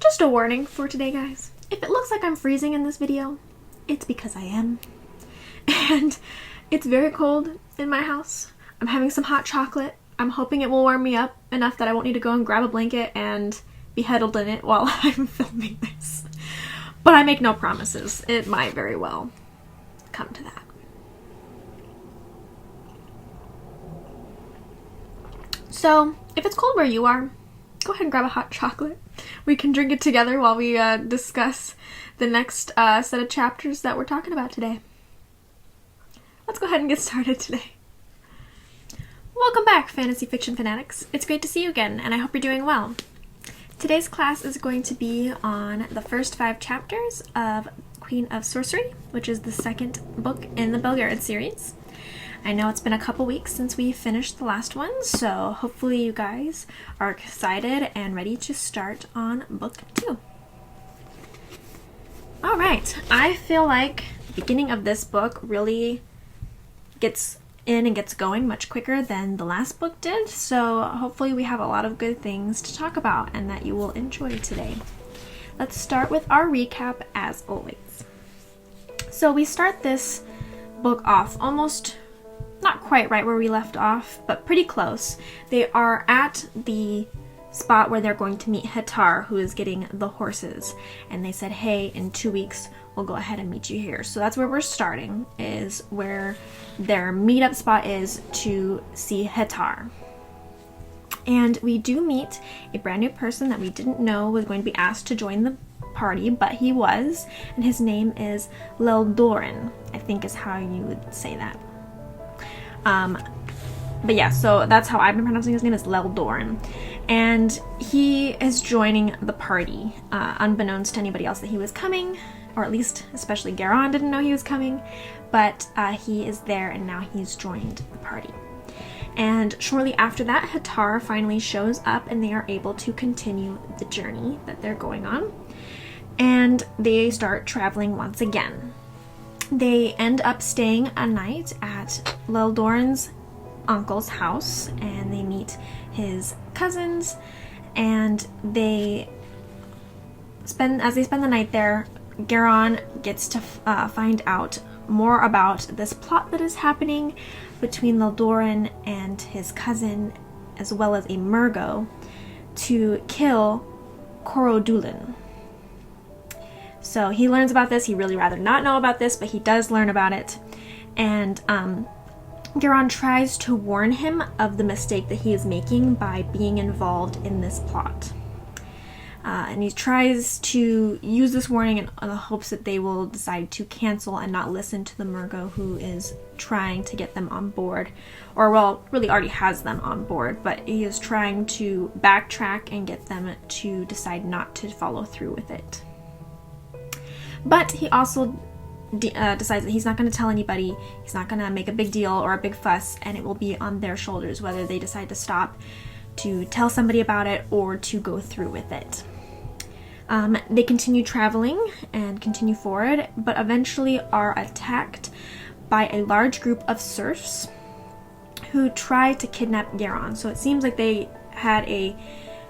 Just a warning for today, guys. If it looks like I'm freezing in this video, it's because I am. And it's very cold in my house. I'm having some hot chocolate. I'm hoping it will warm me up enough that I won't need to go and grab a blanket and be huddled in it while I'm filming this. But I make no promises. It might very well come to that. So, if it's cold where you are, go ahead and grab a hot chocolate. We can drink it together while we discuss the next set of chapters that we're talking about today. Let's go ahead and get started today. Welcome back, Fantasy Fiction Fanatics. It's great to see you again, and I hope you're doing well. Today's class is going to be on the first 5 chapters of Queen of Sorcery, which is the second book in the Belgariad series. I know it's been a couple weeks since we finished the last one, so hopefully you guys are excited and ready to start on book 2. Alright, I feel like the beginning of this book really gets in and gets going much quicker than the last book did, so hopefully we have a lot of good things to talk about and that you will enjoy today. Let's start with our recap as always. So we start this book off almost not quite right where we left off, but pretty close. They are at the spot where they're going to meet Hatar, who is getting the horses, and they said, hey, in 2 weeks we'll go ahead and meet you here. So that's where we're starting, is where their meetup spot is to see Hatar. And we do meet a brand new person that we didn't know was going to be asked to join the party, but he was, and his name is Leldorin, I think is how you would say that. But yeah, so that's how I've been pronouncing his name, is Leldorin. And he is joining the party, unbeknownst to anybody else that he was coming, or at least especially Garon didn't know he was coming, but he is there and now he's joined the party. And shortly after that, Hatar finally shows up and they are able to continue the journey that they're going on. And they start traveling once again. They end up staying a night at Leldorin's uncle's house, and they meet his cousins, and as they spend the night there, Garon gets to find out more about this plot that is happening between Leldorin and his cousin, as well as a Murgo, to kill Corodulin. So he learns about this. He'd really rather not know about this, but he does learn about it. And Garon tries to warn him of the mistake that he is making by being involved in this plot. And he tries to use this warning in the hopes that they will decide to cancel and not listen to the Murgo, who is trying to get them on board. Or, well, really already has them on board, but he is trying to backtrack and get them to decide not to follow through with it. But he also decides that he's not going to tell anybody, he's not going to make a big deal or a big fuss, and it will be on their shoulders whether they decide to stop, to tell somebody about it, or to go through with it. They continue traveling and continue forward, but eventually are attacked by a large group of serfs who try to kidnap Garon. So it seems like they had a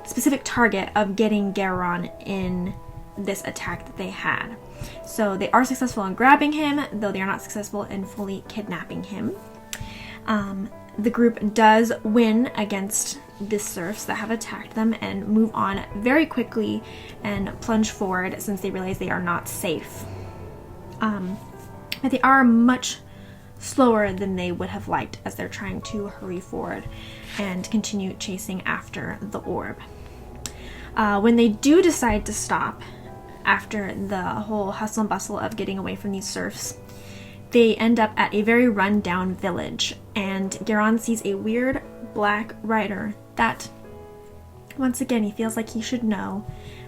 specific target of getting Garon in this attack that they had. So they are successful in grabbing him, though they are not successful in fully kidnapping him. The group does win against the serfs that have attacked them and move on very quickly and plunge forward since they realize they are not safe. But they are much slower than they would have liked as they're trying to hurry forward and continue chasing after the orb. When they do decide to stop, after the whole hustle and bustle of getting away from these serfs, they end up at a very run-down village, and Garon sees a weird black rider that, once again, he feels like he should know,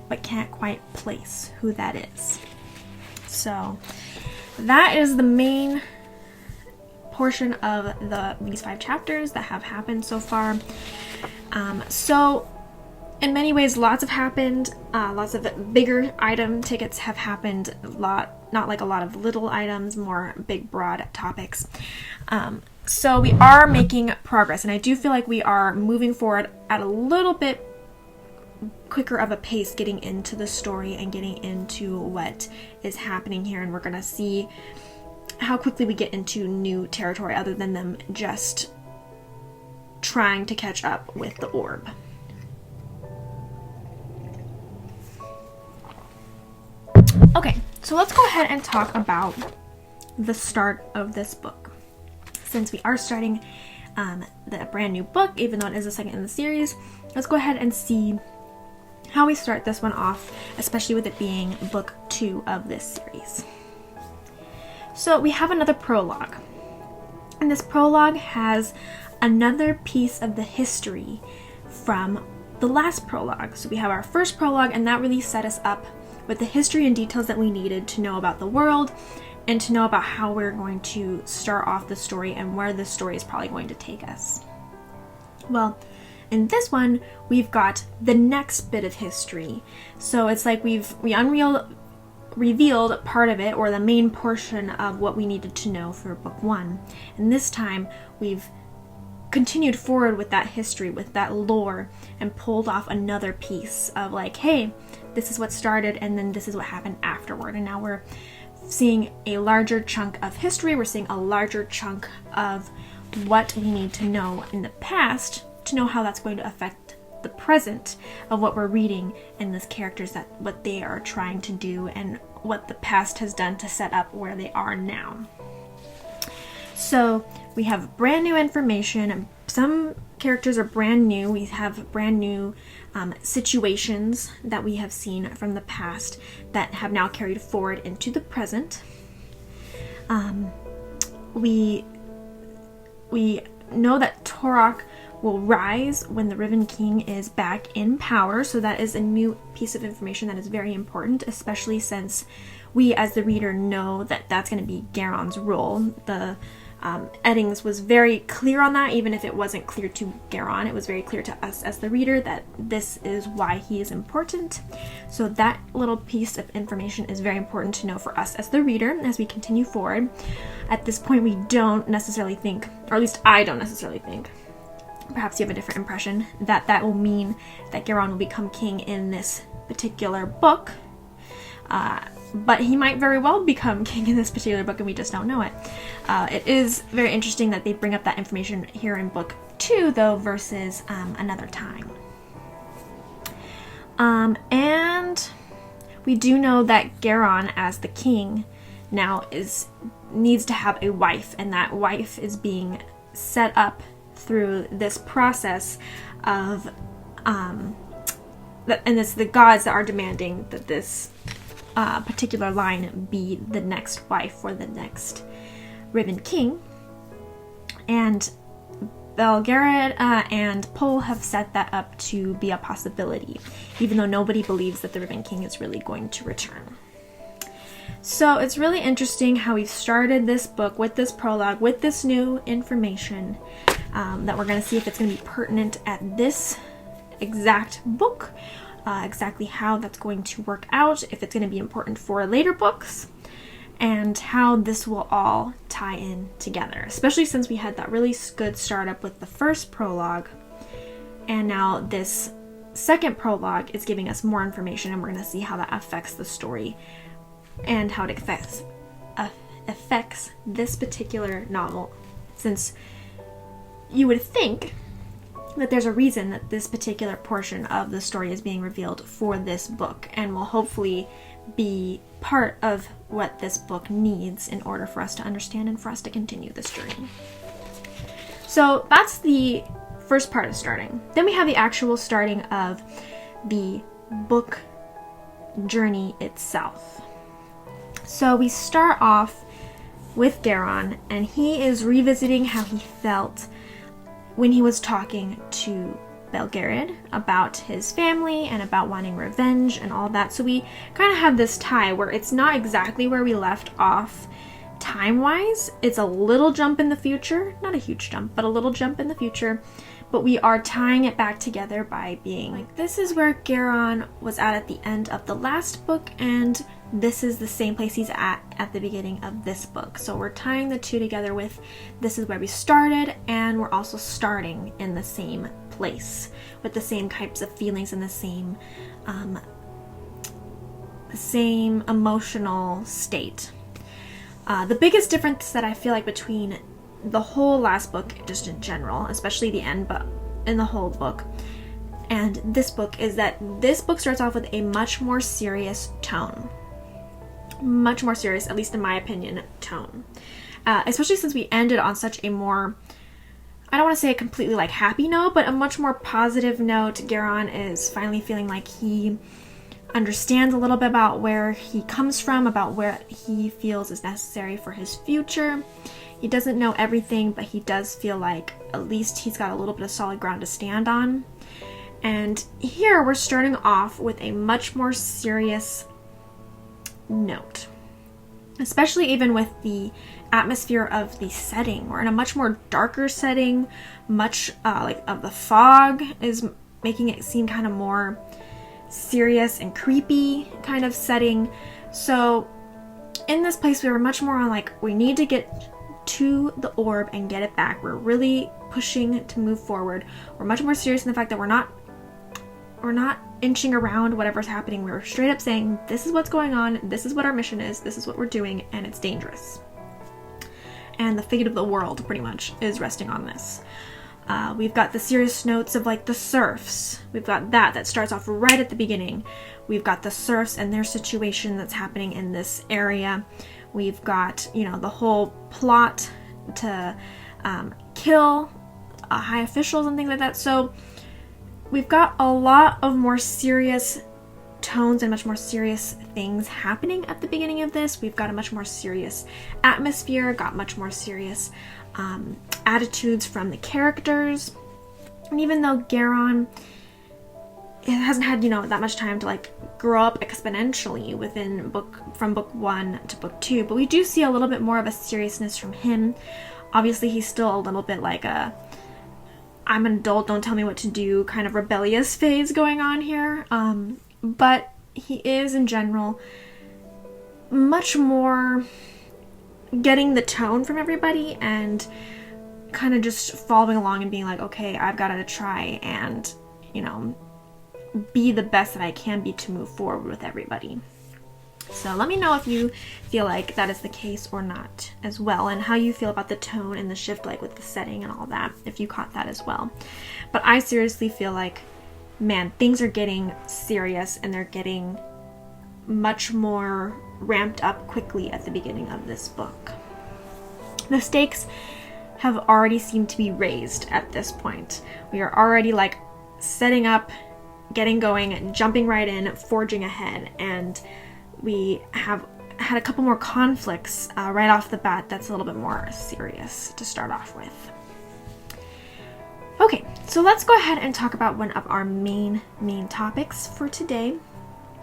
but can't quite place who that is. So that is the main portion of these 5 chapters that have happened so far. So in many ways, lots have happened. Lots of bigger item tickets have happened. Not like a lot of little items, more big, broad topics. So we are making progress, and I do feel like we are moving forward at a little bit quicker of a pace getting into the story and getting into what is happening here, and we're going to see how quickly we get into new territory other than them just trying to catch up with the orb. Okay, so let's go ahead and talk about the start of this book. Since we are starting the brand new book, even though it is the second in the series, let's go ahead and see how we start this one off, especially with it being book 2 of this series. So we have another prologue, and this prologue has another piece of the history from the last prologue. So we have our first prologue, and that really set us up with the history and details that we needed to know about the world and to know about how we're going to start off the story and where the story is probably going to take us. Well, in this one, we've got the next bit of history. So it's like we revealed part of it, or the main portion of what we needed to know for book 1. And this time, we've continued forward with that history, with that lore, and pulled off another piece of like, hey, this is what started, and then this is what happened afterward. And now we're seeing a larger chunk of history. We're seeing a larger chunk of what we need to know in the past to know how that's going to affect the present of what we're reading and these characters, that what they are trying to do and what the past has done to set up where they are now. So we have brand new information. Some characters are brand new. We have brand new situations that we have seen from the past that have now carried forward into the present. We know that Torok will rise when the Riven King is back in power, so that is a new piece of information that is very important, especially since we as the reader know that that's going to be Garon's role. The Eddings was very clear on that, even if it wasn't clear to Garon. It was very clear to us as the reader that this is why he is important. So that little piece of information is very important to know for us as the reader as we continue forward. At this point, we don't necessarily think, or at least I don't necessarily think, perhaps you have a different impression, that that will mean that Garon will become king in this particular book. But he might very well become king in this particular book, and we just don't know it. It is very interesting that they bring up that information here in book 2, though, versus another time. And we do know that Garon, as the king, now needs to have a wife, and that wife is being set up through this process of, and it's the gods that are demanding that this particular line be the next wife for the next Riven King. And Belgariad and Pol have set that up to be a possibility, even though nobody believes that the Riven King is really going to return. So it's really interesting how we've started this book with this prologue, with this new information that we're going to see if it's going to be pertinent at this exact book, exactly how that's going to work out, if it's going to be important for later books, and how this will all tie in together, especially since we had that really good startup with the first prologue, and now this second prologue is giving us more information, and we're going to see how that affects the story and how it affects this particular novel, since you would think that there's a reason that this particular portion of the story is being revealed for this book, and will hopefully be part of what this book needs in order for us to understand and for us to continue this journey. So that's the first part of starting. Then we have the actual starting of the book journey itself. So we start off with Garon, and he is revisiting how he felt when he was talking to Belgariad about his family and about wanting revenge and all that. So we kind of have this tie where it's not exactly where we left off time-wise. It's a little jump in the future, not a huge jump, but a little jump in the future. But we are tying it back together by being like, this is where Garon was at the end of the last book, and this is the same place he's at the beginning of this book. So we're tying the two together with this is where we started, and we're also starting in the same place with the same types of feelings and the same emotional state. The biggest difference that I feel like between the whole last book, just in general, especially the end, but in the whole book, and this book, is that this book starts off with a much more serious tone. Much more serious, at least in my opinion, tone. Especially since we ended on such a more, I don't want to say a completely like happy note, but a much more positive note. Garon is finally feeling like he understands a little bit about where he comes from, about where he feels is necessary for his future. He doesn't know everything, but he does feel like at least he's got a little bit of solid ground to stand on. And here we're starting off with a much more serious note, especially even with the atmosphere of the setting. We're in a much more darker setting, much like of the fog is making it seem kind of more serious and creepy kind of setting. So in this place we were much more on like, we need to get to the orb and get it back. We're really pushing to move forward. We're much more serious in the fact that we're not inching around whatever's happening. We're straight up saying, this is what's going on, this is what our mission is, this is what we're doing, and it's dangerous. And the fate of the world pretty much is resting on this. We've got the serious notes of like the serfs. We've got that starts off right at the beginning. We've got the serfs and their situation that's happening in this area. We've got, the whole plot to kill high officials and things like that. So we've got a lot of more serious tones and much more serious things happening at the beginning of this. We've got a much more serious atmosphere, got much more serious attitudes from the characters. And even though Garon hasn't had, that much time to like grow up exponentially from book 1 to book 2, but we do see a little bit more of a seriousness from him. Obviously he's still a little bit like a I'm an adult, don't tell me what to do kind of rebellious phase going on here. But he is in general much more getting the tone from everybody and kind of just following along and being like, okay, I've got to try and, be the best that I can be to move forward with everybody. So let me know if you feel like that is the case or not as well, and how you feel about the tone and the shift, like with the setting and all that, if you caught that as well. But I seriously feel like, man, things are getting serious and they're getting much more ramped up quickly at the beginning of this book. The stakes have already seemed to be raised at this point. We are already like setting up, getting going, jumping right in, forging ahead, and we have had a couple more conflicts right off the bat that's a little bit more serious to start off with. Okay, so let's go ahead and talk about one of our main topics for today,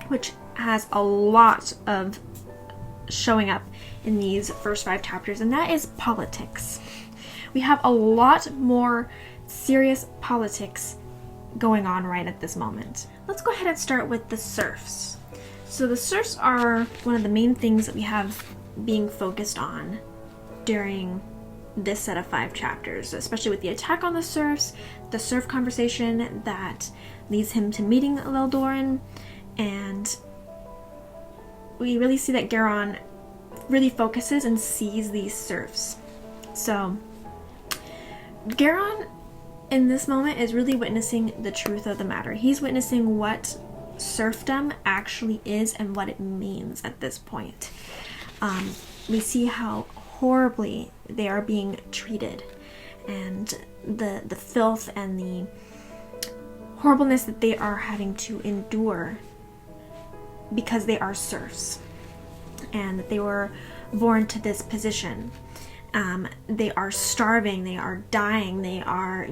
which has a lot of showing up in these first 5 chapters, and that is politics. We have a lot more serious politics going on right at this moment. Let's go ahead and start with the serfs. So the serfs are one of the main things that we have being focused on during this set of 5 chapters, especially with the attack on the serfs, the serf conversation that leads him to meeting Leldorin, and we really see that Garon really focuses and sees these serfs. So Garon in this moment is really witnessing the truth of the matter. He's witnessing what serfdom actually is and what it means at this point. We see how horribly they are being treated, and the filth and the horribleness that they are having to endure because they are serfs and that they were born to this position. They are starving, they are dying, they are,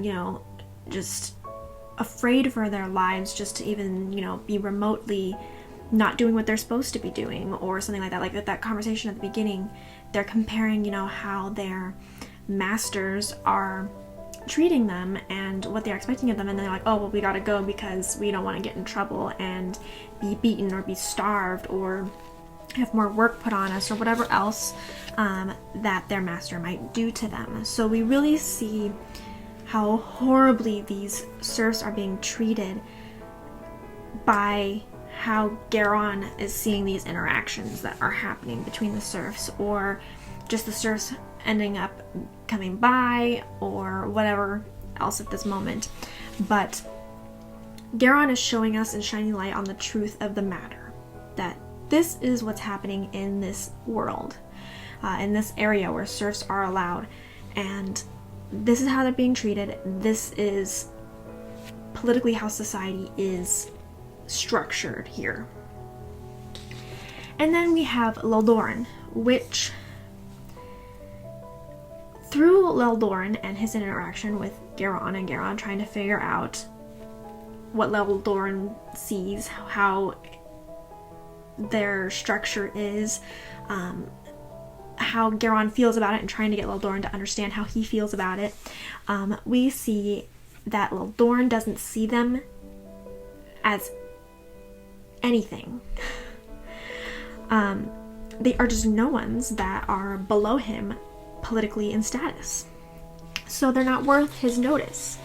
just afraid for their lives just to even, be remotely not doing what they're supposed to be doing or something like that. Like that conversation at the beginning, they're comparing, how their masters are treating them and what they're expecting of them, and they're like, oh, well, we gotta go because we don't want to get in trouble and be beaten or be starved or have more work put on us or whatever else that their master might do to them. So we really see how horribly these serfs are being treated by how Garon is seeing these interactions that are happening between the serfs, or just the serfs ending up coming by, or whatever else at this moment. But Garon is showing us and shining light on the truth of the matter, that this is what's happening in this world, in this area where serfs are allowed, and this is how they're being treated. This is politically how society is structured here. And then we have Leldoran, which, through Leldoran and his interaction with Garon, and Garon trying to figure out what Leldoran sees, how their structure is, how Garon feels about it, and trying to get Leldoran to understand how he feels about it, we see that Leldoran doesn't see them as anything. They are just no ones that are below him politically in status. So they're not worth his notice.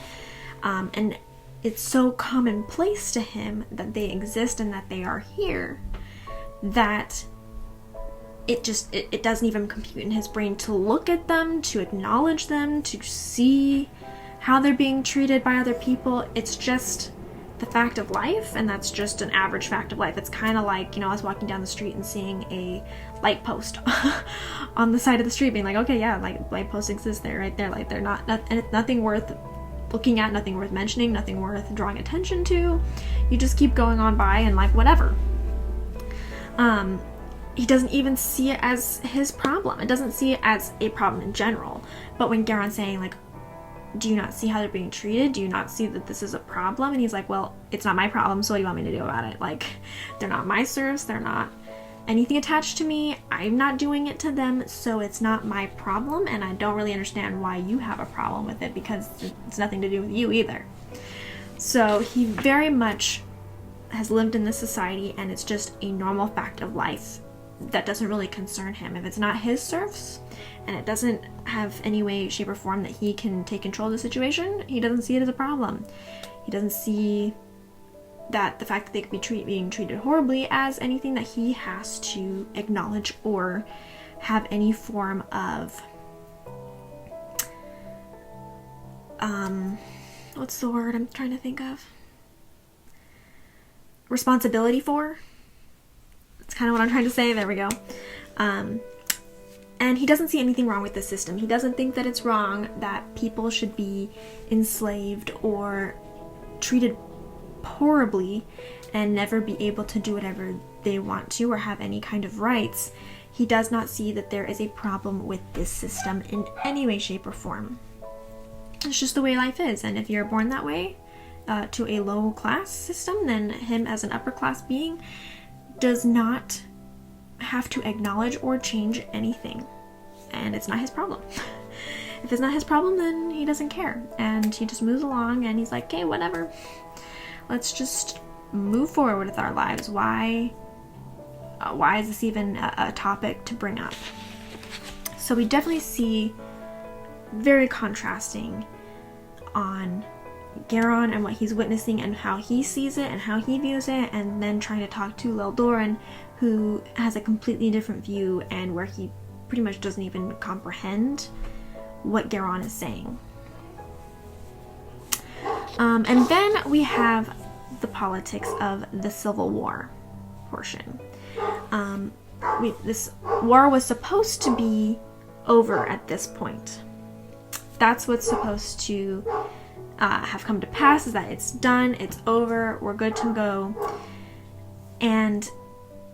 And it's so commonplace to him that they exist and that they are here that it doesn't even compute in his brain to look at them, to acknowledge them, to see how they're being treated by other people. It's just the fact of life, and that's just an average fact of life. It's kind of like, I was walking down the street and seeing a light post on the side of the street, being like, okay, yeah, like light posts exist there, right there, like they're nothing worth looking at, nothing worth mentioning, nothing worth drawing attention to. You just keep going on by and like whatever. He doesn't even see it as his problem. It doesn't see it as a problem in general. But when Garon's saying, like, do you not see how they're being treated? Do you not see that this is a problem? And he's like, well, it's not my problem, so what do you want me to do about it? Like, they're not my serfs, they're not anything attached to me, I'm not doing it to them, so it's not my problem, and I don't really understand why you have a problem with it, because it's nothing to do with you either. So he very much has lived in this society, and it's just a normal fact of life that doesn't really concern him. If it's not his serfs, and it doesn't have any way, shape, or form that he can take control of the situation, he doesn't see it as a problem. He doesn't see that the fact that they could be being treated horribly as anything that he has to acknowledge or have any form of what's the word I'm trying to think of? Responsibility for? That's kind of what I'm trying to say. There we go. And he doesn't see anything wrong with the system. He doesn't think that it's wrong that people should be enslaved or treated horribly and never be able to do whatever they want to or have any kind of rights. He does not see that there is a problem with this system in any way, shape, or form. It's just the way life is, and if you're born that way, to a low class system, then him as an upper class being does not have to acknowledge or change anything, and it's not his problem. If it's not his problem, then he doesn't care, and he just moves along, and he's like, okay, whatever, let's just move forward with our lives. Why is this even a topic to bring up? So we definitely see very contrasting on Garon and what he's witnessing and how he sees it and how he views it, and then trying to talk to Leldoran, who has a completely different view and where he pretty much doesn't even comprehend what Garon is saying. And then we have the politics of the Civil War portion. This war was supposed to be over at this point. That's what's supposed to have come to pass, is that it's done, it's over, we're good to go. And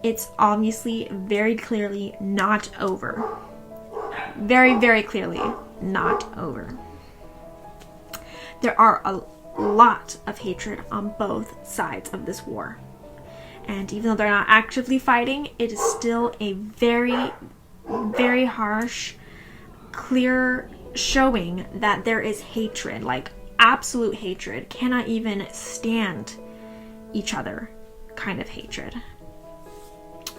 it's obviously very clearly not over. Very, very clearly not over. There are a lot of hatred on both sides of this war. And even though they're not actively fighting, it is still a very, very harsh, clear showing that there is hatred, like absolute hatred, cannot even stand each other kind of hatred.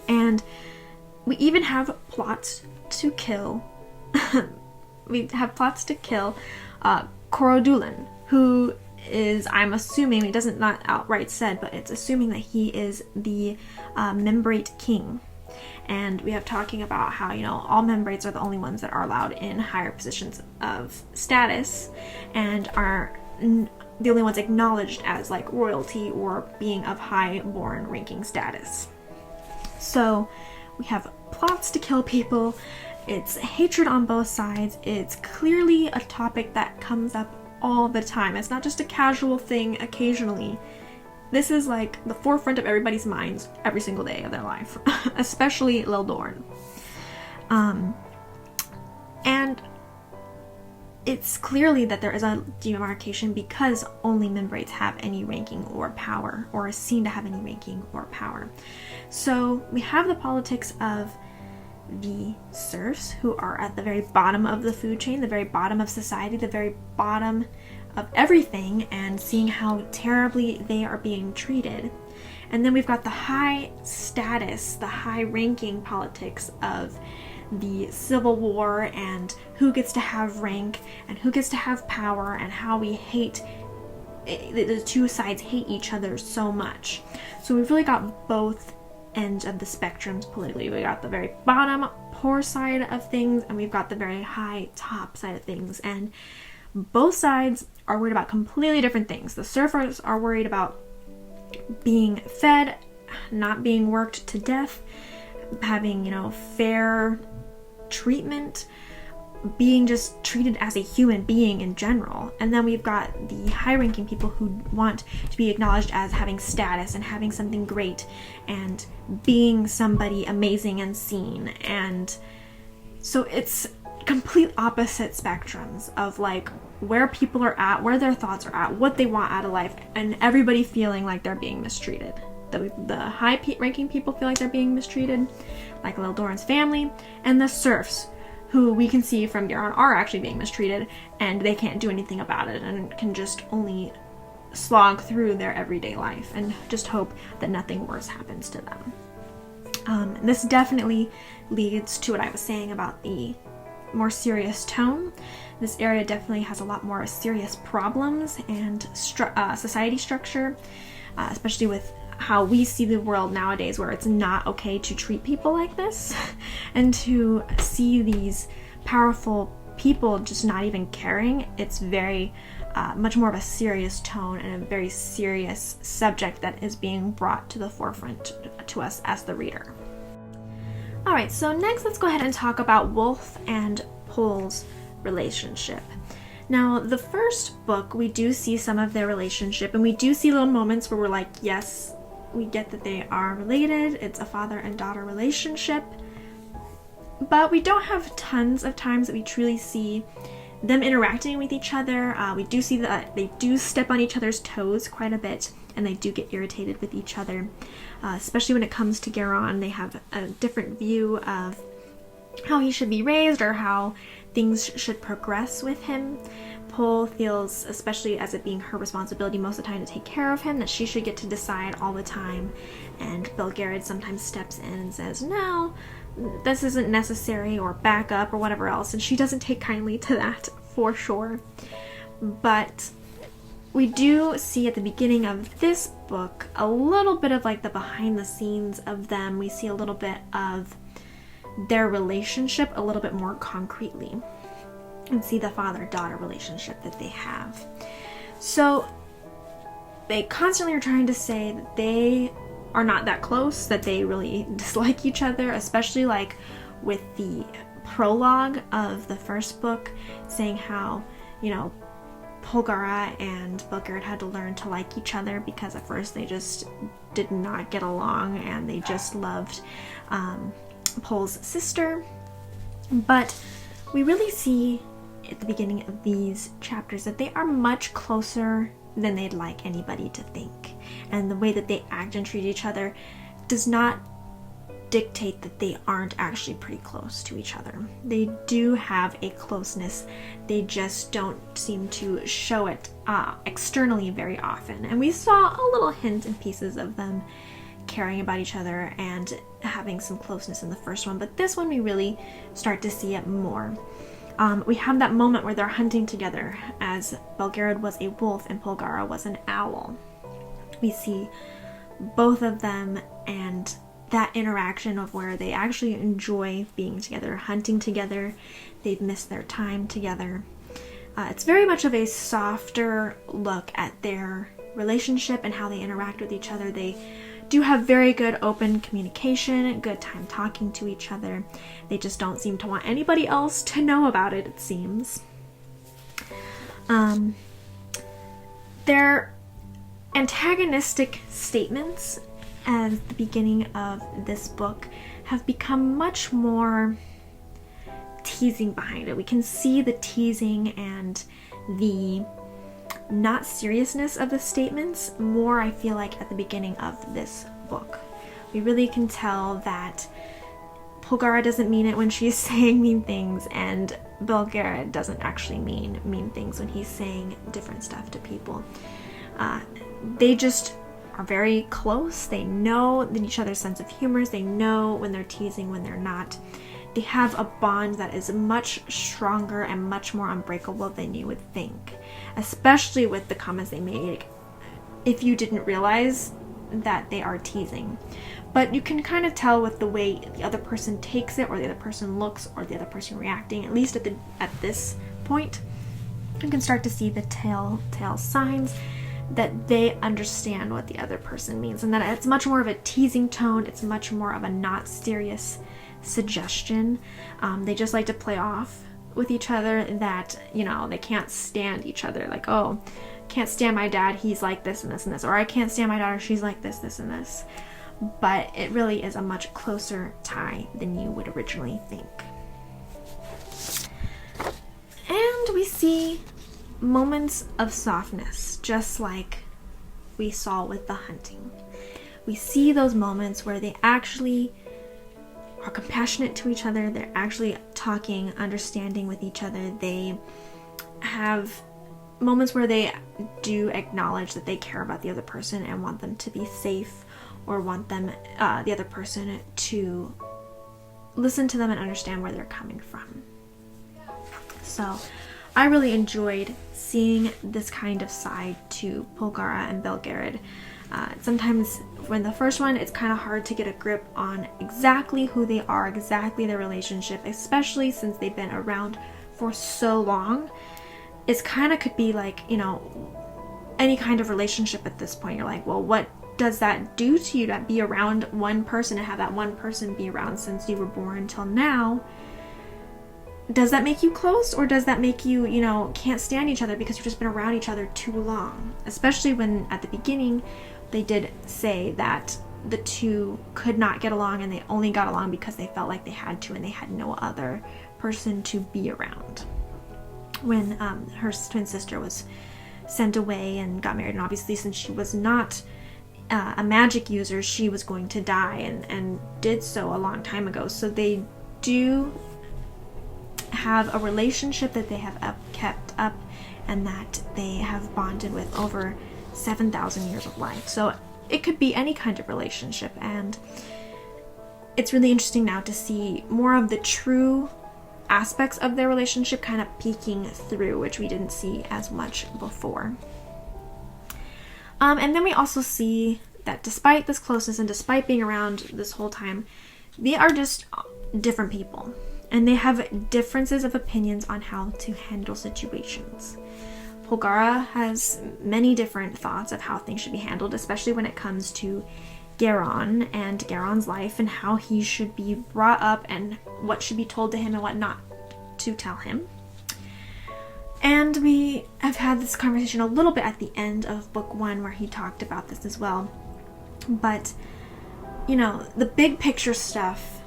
And we even have plots to kill. We have plots to kill Corodulan, who is, I'm assuming, it doesn't not outright said, but it's assuming that he is the membrate king. And we have talking about how, all membrates are the only ones that are allowed in higher positions of status and are the only ones acknowledged as like royalty or being of high-born ranking status. So we have plots to kill people. It's hatred on both sides. It's clearly a topic that comes up all the time. It's not just a casual thing occasionally. This is like the forefront of everybody's minds every single day of their life, especially Leldorn. And it's clearly that there is a demarcation because only membrates have any ranking or power, or are seen to have any ranking or power. So we have the politics of the serfs, who are at the very bottom of the food chain, the very bottom of society, the very bottom of everything, and seeing how terribly they are being treated. And then we've got the high status, the high ranking politics of the Civil War and who gets to have rank and who gets to have power, and how we hate, the two sides hate each other so much. So we've really got both ends of the spectrums politically. We got the very bottom poor side of things, and we've got the very high top side of things, and both sides are worried about completely different things. The serfs are worried about being fed, not being worked to death, having, fair treatment, being just treated as a human being in general. And then we've got the high-ranking people who want to be acknowledged as having status and having something great and being somebody amazing and seen. And so it's complete opposite spectrums of like where people are at, where their thoughts are at, what they want out of life, and everybody feeling like they're being mistreated. The high-ranking people feel like they're being mistreated, like Leldorn's family, and the serfs, who we can see from Garon are actually being mistreated, and they can't do anything about it and can just only slog through their everyday life and just hope that nothing worse happens to them. This definitely leads to what I was saying about the more serious tone. This area definitely has a lot more serious problems and society structure, especially with how we see the world nowadays, where it's not okay to treat people like this and to see these powerful people just not even caring. It's very much more of a serious tone and a very serious subject that is being brought to the forefront to us as the reader. Alright, so next let's go ahead and talk about Wolf and Pol's relationship. Now, the first book, we do see some of their relationship, and we do see little moments where we're like, yes, we get that they are related, it's a father and daughter relationship, but we don't have tons of times that we truly see them interacting with each other. We do see that they do step on each other's toes quite a bit, and they do get irritated with each other, especially when it comes to Garon. They have a different view of how he should be raised or how things should progress with him. Pol feels, especially as it being her responsibility most of the time to take care of him, that she should get to decide all the time, and Belgariad sometimes steps in and says, no, this isn't necessary, or back up, or whatever else, and she doesn't take kindly to that, for sure. But we do see at the beginning of this book a little bit of like the behind the scenes of them. We see a little bit of their relationship a little bit more concretely, and see the father-daughter relationship that they have. So they constantly are trying to say that they are not that close, that they really dislike each other, especially like with the prologue of the first book saying how, Polgara and Belgariad had to learn to like each other because at first they just did not get along and they just loved Pol's sister. But we really see at the beginning of these chapters that they are much closer than they'd like anybody to think, and the way that they act and treat each other does not dictate that they aren't actually pretty close to each other. They do have a closeness, they just don't seem to show it externally very often, and we saw a little hint and pieces of them caring about each other and having some closeness in the first one, but this one we really start to see it more. We have that moment where they're hunting together, as Belgariad was a wolf and Polgara was an owl. We see both of them and that interaction of where they actually enjoy being together, hunting together. They've missed their time together. It's very much of a softer look at their relationship and how they interact with each other. They do have very good open communication, good time talking to each other. They just don't seem to want anybody else to know about it, it seems. Their antagonistic statements at the beginning of this book have become much more teasing behind it. We can see the teasing and the not seriousness of the statements more, I feel like, at the beginning of this book. We really can tell that Polgara doesn't mean it when she's saying mean things, and Belgariad doesn't actually mean mean things when he's saying different stuff to people. They just are very close. They know each other's sense of humor. They know when they're teasing, when they're not. They have a bond that is much stronger and much more unbreakable than you would think, especially with the comments they made if you didn't realize that they are teasing. But you can kind of tell with the way the other person takes it, or the other person looks, or the other person reacting, at least at this point. You can start to see the telltale signs that they understand what the other person means, and that it's much more of a teasing tone. It's much more of a not serious suggestion. They just like to play off with each other that, you know, they can't stand each other. Like, oh, can't stand my dad, he's like this and this and this. Or I can't stand my daughter, she's like this, this and this. But it really is a much closer tie than you would originally think. And we see moments of softness, just like we saw with the hunting. We see those moments where they actually are compassionate to each other. They're actually talking, understanding with each other. They have moments where they do acknowledge that they care about the other person and want them to be safe, or want them, the other person, to listen to them and understand where they're coming from. So I really enjoyed seeing this kind of side to Polgara and Belgariad. Sometimes when the first one, it's kind of hard to get a grip on exactly who they are, exactly their relationship, especially since they've been around for so long. It's kind of could be like, you know, any kind of relationship at this point. You're like, well, what does that do to you to be around one person and have that one person be around since you were born until now? Does that make you close, or does that make you, you know, can't stand each other because you've just been around each other too long? Especially when at the beginning they did say that the two could not get along, and they only got along because they felt like they had to, and they had no other person to be around. When her twin sister was sent away and got married, and obviously since she was not a magic user, she was going to die, and did so a long time ago. So they do have a relationship that they have kept up, and that they have bonded with over 7,000 years of life. So it could be any kind of relationship, and it's really interesting now to see more of the true aspects of their relationship kind of peeking through, which we didn't see as much before. And then we also see that despite this closeness and despite being around this whole time, they are just different people, and they have differences of opinions on how to handle situations. Polgara has many different thoughts of how things should be handled, especially when it comes to Garon and Garon's life and how he should be brought up and what should be told to him and what not to tell him. And we have had this conversation a little bit at the end of book 1 where he talked about this as well. But, you know, the big picture stuff,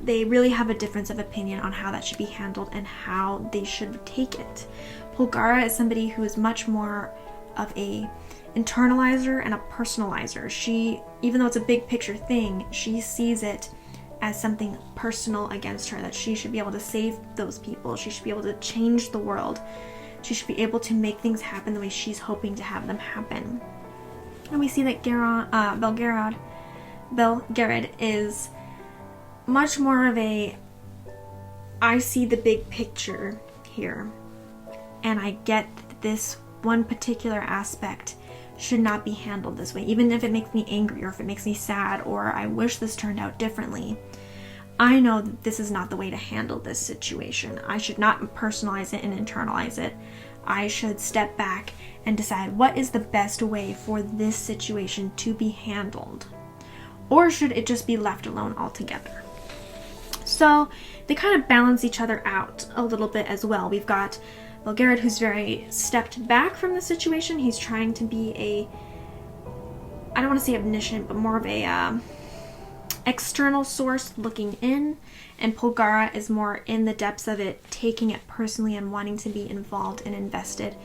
they really have a difference of opinion on how that should be handled and how they should take it. Polgara is somebody who is much more of a internalizer and a personalizer. She, even though it's a big picture thing, she sees it as something personal against her, that she should be able to save those people. She should be able to change the world. She should be able to make things happen the way she's hoping to have them happen. And we see that Belgariad is much more of a I see the big picture here, and I get that this one particular aspect should not be handled this way, even if it makes me angry or if it makes me sad or I wish this turned out differently. I know that this is not the way to handle this situation. I should not personalize it and internalize it. I should step back and decide what is the best way for this situation to be handled. Or should it just be left alone altogether? So they kind of balance each other out a little bit as well. We've got Belgariad, who's very stepped back from the situation. He's trying to be a, I don't want to say omniscient, but more of a external source looking in. And Polgara is more in the depths of it, taking it personally and wanting to be involved and invested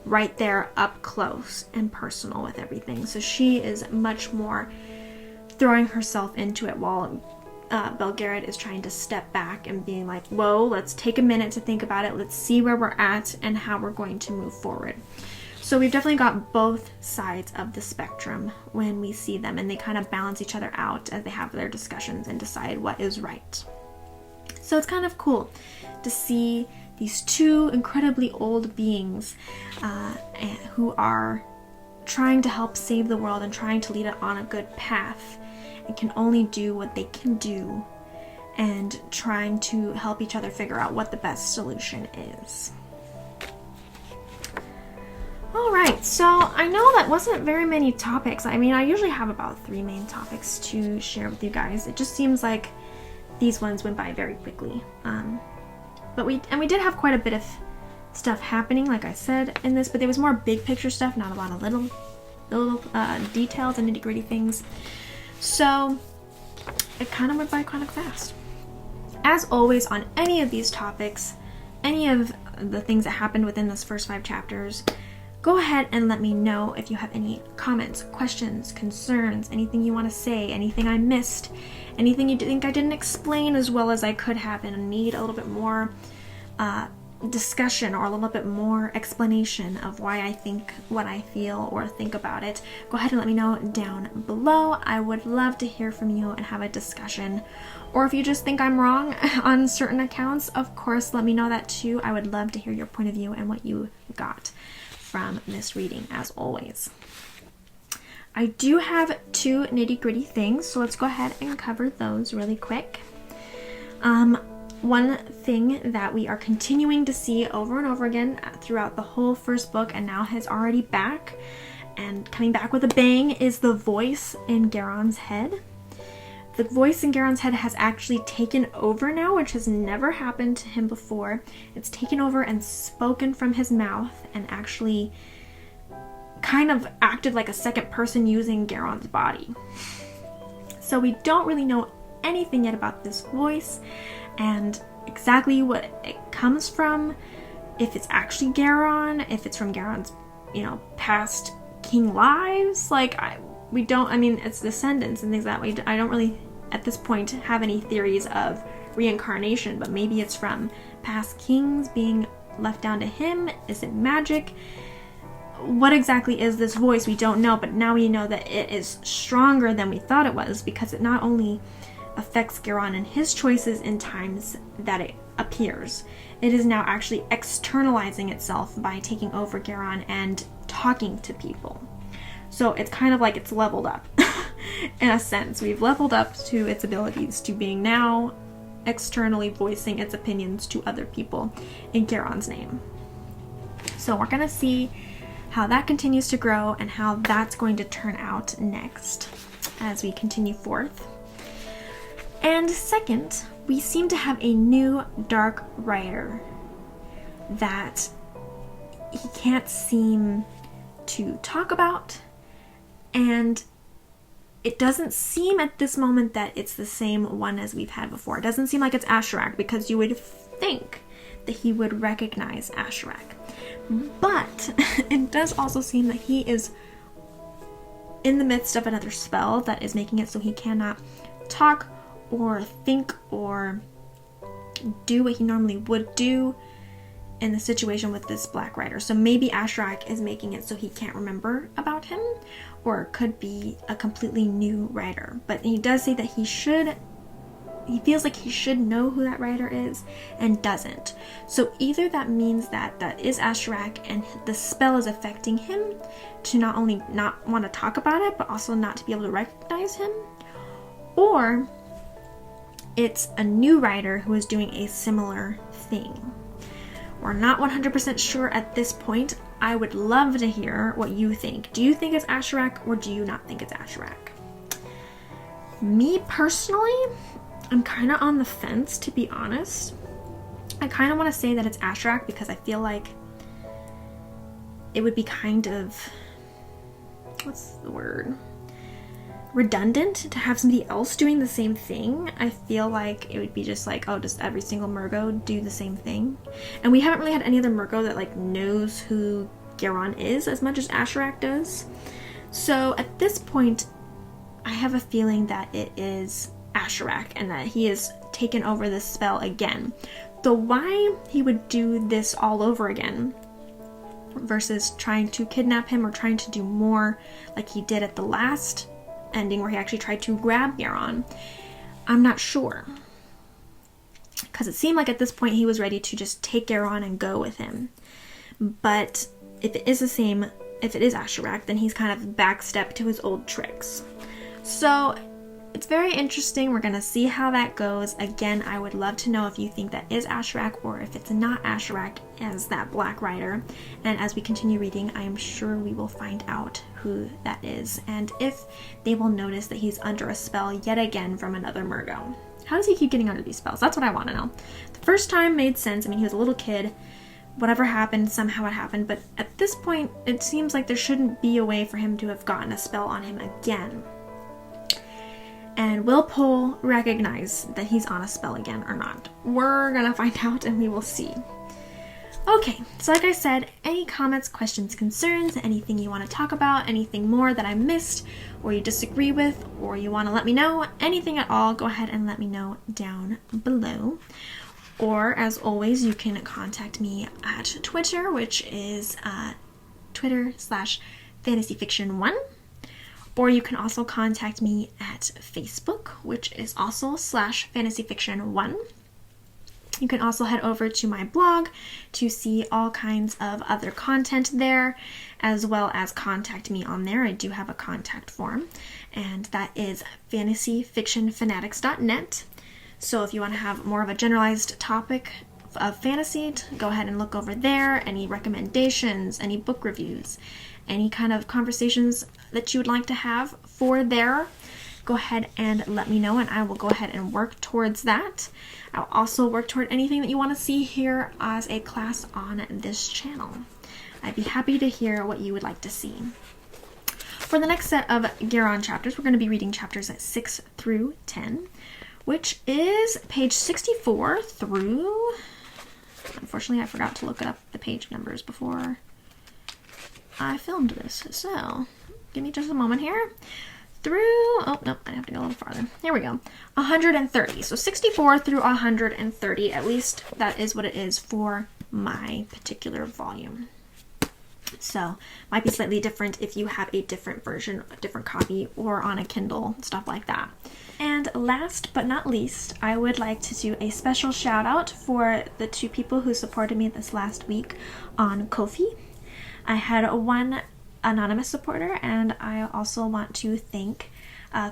right there up close and personal with everything. So she is much more throwing herself into it, while Belgariad is trying to step back and being like, whoa, let's take a minute to think about it. Let's see where we're at and how we're going to move forward. So we've definitely got both sides of the spectrum when we see them, and they kind of balance each other out as they have their discussions and decide what is right. So it's kind of cool to see these two incredibly old beings who are trying to help save the world and trying to lead it on a good path, and can only do what they can do, and trying to help each other figure out what the best solution is. Alright, so I know that wasn't very many topics. I mean, I usually have about 3 main topics to share with you guys. It just seems like these ones went by very quickly. But we did have quite a bit of stuff happening, like I said, in this, but there was more big picture stuff, not a lot of little details and nitty-gritty things. So it kind of went by kind of fast. As always, on any of these topics, any of the things that happened within those first 5 chapters, go ahead and let me know if you have any comments, questions, concerns, anything you want to say, anything I missed, anything you think I didn't explain as well as I could have and need a little bit more discussion or a little bit more explanation of why I think what I feel or think about it. Go ahead and let me know down below. I would love to hear from you and have a discussion. Or if you just think I'm wrong on certain accounts, of course, let me know that too. I would love to hear your point of view and what you got from this reading, as always. I do have 2 nitty-gritty things, so let's go ahead and cover those really quick. One thing that we are continuing to see over and over again throughout the whole first book, and now is already back and coming back with a bang, is the voice in Garon's head. The voice in Garon's head has actually taken over now, which has never happened to him before. It's taken over and spoken from his mouth and actually kind of acted like a second person using Garon's body. So we don't really know anything yet about this voice and exactly what it comes from, if it's actually Garon, if it's from Garon's, past king lives. It's descendants and things that way. I don't really, at this point, have any theories of reincarnation, but maybe it's from past kings being left down to him. Is it magic? What exactly is this voice? We don't know, but now we know that it is stronger than we thought it was, because it not only affects Garon and his choices in times that it appears, it is now actually externalizing itself by taking over Garon and talking to people. So it's kind of like it's leveled up in a sense. We've leveled up to its abilities to being now externally voicing its opinions to other people in Garon's name. So we're going to see how that continues to grow and how that's going to turn out next as we continue forth. And second, we seem to have a new Dark Rider that he can't seem to talk about, and it doesn't seem at this moment that it's the same one as we've had before. It doesn't seem like it's Asherak, because you would think that he would recognize Asherak. But it does also seem that he is in the midst of another spell that is making it so he cannot talk or think or do what he normally would do in the situation with this Black Rider. So maybe Asherak is making it so he can't remember about him, or it could be a completely new rider. But he does say that he feels like he should know who that rider is and doesn't. So either that means that that is Asherak and the spell is affecting him to not only not want to talk about it, but also not to be able to recognize him, or it's a new rider who is doing a similar thing. We're not 100% sure at this point. I would love to hear what you think. Do you think it's Asherak or do you not think it's Asherak? Me personally, I'm kind of on the fence, to be honest. I kind of want to say that it's Asherak because I feel like it would be kind of, what's the word? Redundant to have somebody else doing the same thing. I feel like it would be just like, oh, does every single Murgo do the same thing? And we haven't really had any other Murgo that like knows who Geron is as much as Asherak does. So at this point, I have a feeling that it is Asherak and that he has taken over this spell again. Though why he would do this all over again versus trying to kidnap him or trying to do more like he did at the last ending where he actually tried to grab Geron, I'm not sure. Because it seemed like at this point he was ready to just take Geron and go with him. But if it is Asherak, then he's kind of backstepped to his old tricks. So it's very interesting. We're going to see how that goes. Again, I would love to know if you think that is Asherak or if it's not Asherak as that Black Rider. And as we continue reading, I am sure we will find out who that is and if they will notice that he's under a spell yet again from another Murgo. How does he keep getting under these spells? That's what I want to know. The first time made sense. I mean, he was a little kid. Whatever happened, somehow it happened. But at this point, it seems like there shouldn't be a way for him to have gotten a spell on him again. And will Pohl recognize that he's on a spell again or not? We're gonna find out and we will see. Okay, so like I said, any comments, questions, concerns, anything you want to talk about, anything more that I missed or you disagree with or you want to let me know, anything at all, go ahead and let me know down below. Or as always, you can contact me at Twitter, which is Twitter/fantasyfiction1. Or you can also contact me at Facebook, which is also /fantasyfiction1. You can also head over to my blog to see all kinds of other content there, as well as contact me on there. I do have a contact form, and that is fantasyfictionfanatics.net. So if you want to have more of a generalized topic of fantasy, go ahead and look over there. Any recommendations, any book reviews, any kind of conversations that you would like to have for there, go ahead and let me know and I will go ahead and work towards that. I'll also work toward anything that you want to see here as a class on this channel. I'd be happy to hear what you would like to see. For the next set of Geron chapters, we're going to be reading chapters 6 through 10, which is page 64 through... Unfortunately, I forgot to look up the page numbers before I filmed this, so give me just a moment here. Through, oh no, I have to go a little farther. Here we go. 130. So 64 through 130, at least that is what it is for my particular volume. So might be slightly different if you have a different version, a different copy, or on a Kindle, stuff like that. And last but not least, I would like to do a special shout out for the 2 people who supported me this last week on Ko-fi. I had one anonymous supporter, and I also want to thank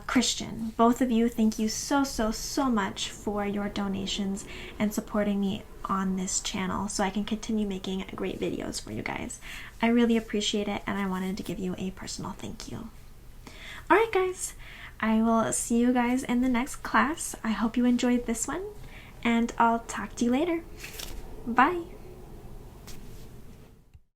Christian. Both of you, thank you so much for your donations and supporting me on this channel so I can continue making great videos for you guys. I really appreciate it, and I wanted to give you a personal thank you. Alright guys, I will see you guys in the next class. I hope you enjoyed this one, and I'll talk to you later. Bye!